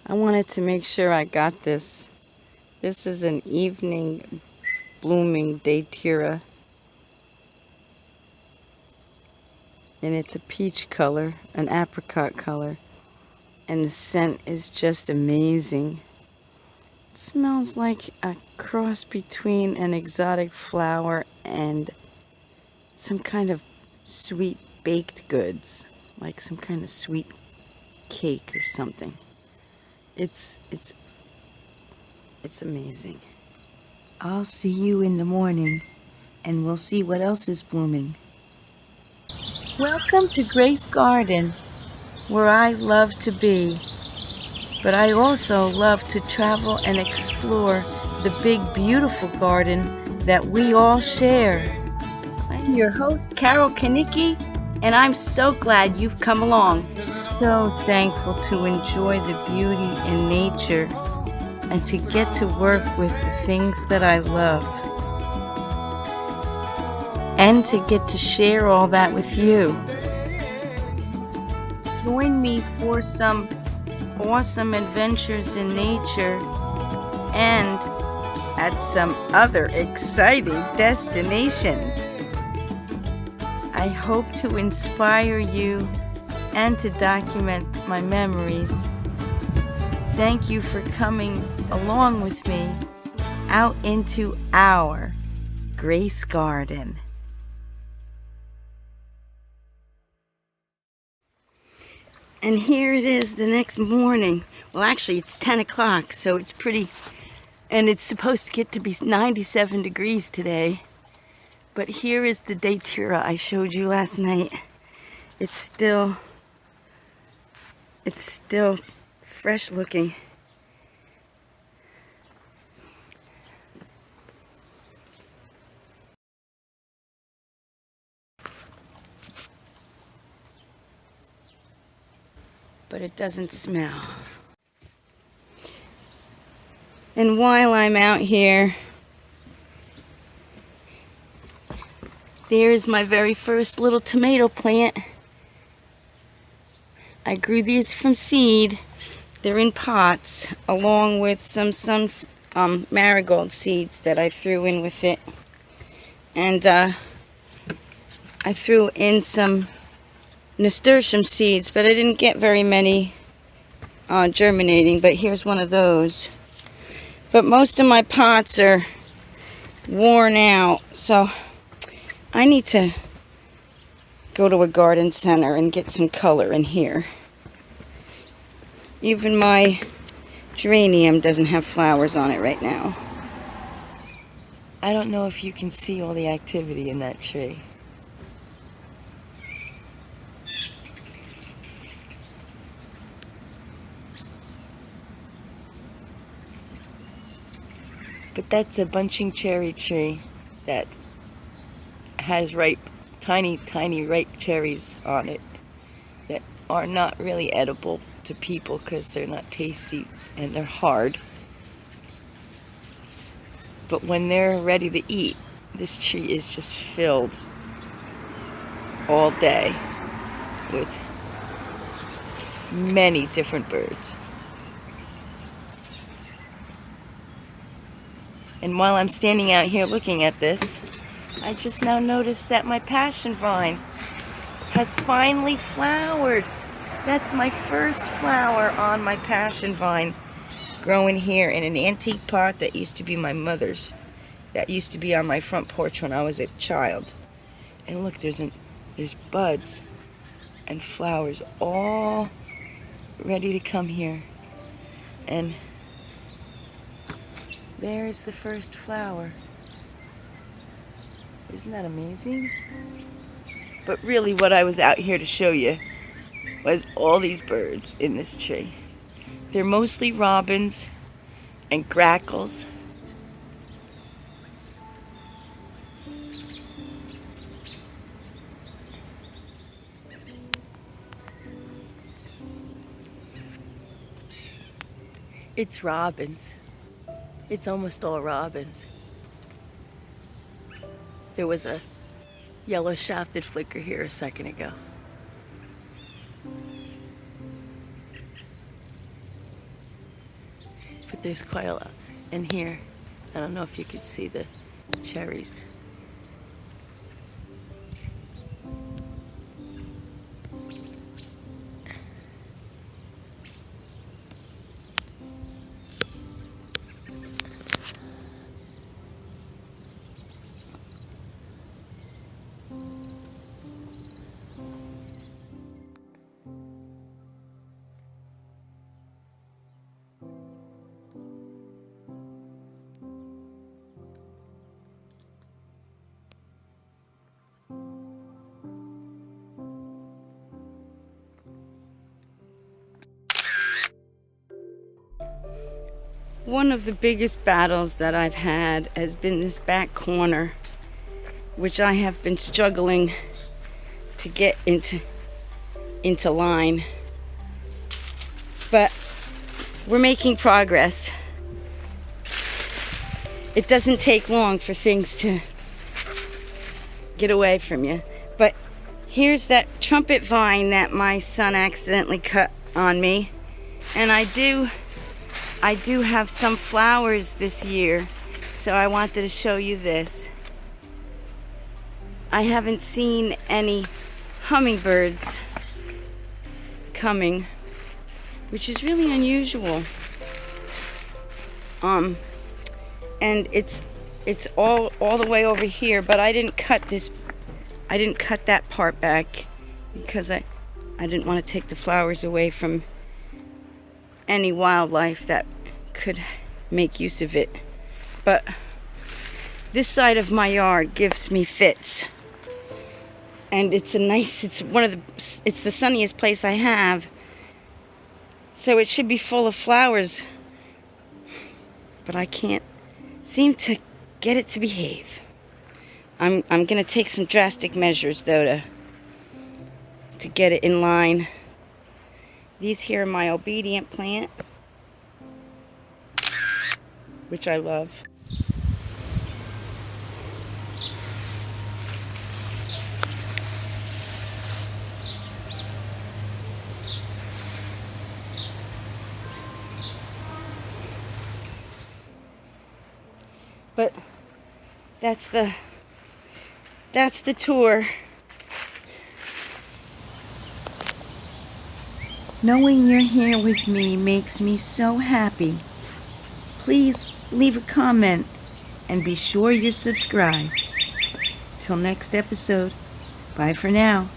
I wanted to make sure I got this. This is an evening blooming Daytira, and it's a peach color, an apricot color, and the scent is just amazing. It smells like a cross between an exotic flower and some kind of sweet baked goods, like some kind of sweet cake or something. It's amazing. I'll see you in the morning, and we'll see what else is blooming. Welcome to Grace Garden, where I love to be. But I also love to travel and explore the big, beautiful garden that we all share. I'm your host, Carol Kanicki, and I'm so glad you've come along. So thankful to enjoy the beauty in nature and to get to work with the things that I love. And to get to share all that with you. Join me for some awesome adventures in nature and at some other exciting destinations. I hope to inspire you and to document my memories. Thank you for coming along with me out into our Grace Garden. And here it is the next morning. Well, actually, it's 10 o'clock, so it's pretty, and it's supposed to get to be 97 degrees today. But here is the Daytira I showed you last night. It's still fresh looking. But it doesn't smell. And while I'm out here, there's my very first little tomato plant. I grew these from seed. They're in pots, along with some marigold seeds that I threw in with it. And I threw in some nasturtium seeds, but I didn't get very many germinating, but here's one of those. But most of my pots are worn out, so I need to go to a garden center and get some color in here. Even my geranium doesn't have flowers on it right now. I don't know if you can see all the activity in that tree. But that's a bunching cherry tree that has ripe, tiny ripe cherries on it that are not really edible to people because they're not tasty and they're hard. But when they're ready to eat, this tree is just filled all day with many different birds. And while I'm standing out here looking at this, I just now noticed that my passion vine has finally flowered. That's my first flower on my passion vine, growing here in an antique pot that used to be my mother's. That used to be on my front porch when I was a child. And look, there's buds and flowers all ready to come here. And there's the first flower. Isn't that amazing? But really what I was out here to show you was all these birds in this tree. They're mostly robins and grackles. It's robins. It's almost all robins. There was a yellow shafted flicker here a second ago. but there's quite a lot in here. I don't know if you can see the cherries. One of the biggest battles that I've had has been this back corner, which I have been struggling to get into line. But we're making progress. It doesn't take long for things to get away from you. But here's that trumpet vine that my son accidentally cut on me. And I do have some flowers this year, so I wanted to show you this. I haven't seen any hummingbirds coming, which is really unusual. And it's all the way over here, but I didn't cut that part back because I didn't want to take the flowers away from any wildlife that could make use of it. But this side of my yard gives me fits, and it's the sunniest place I have, so it should be full of flowers, but I can't seem to get it to behave. I'm gonna take some drastic measures though to get it in line. These here are my obedient plant, which I love. But that's the tour. Knowing you're here with me makes me so happy. Please leave a comment and be sure you're subscribed. Till next episode, bye for now.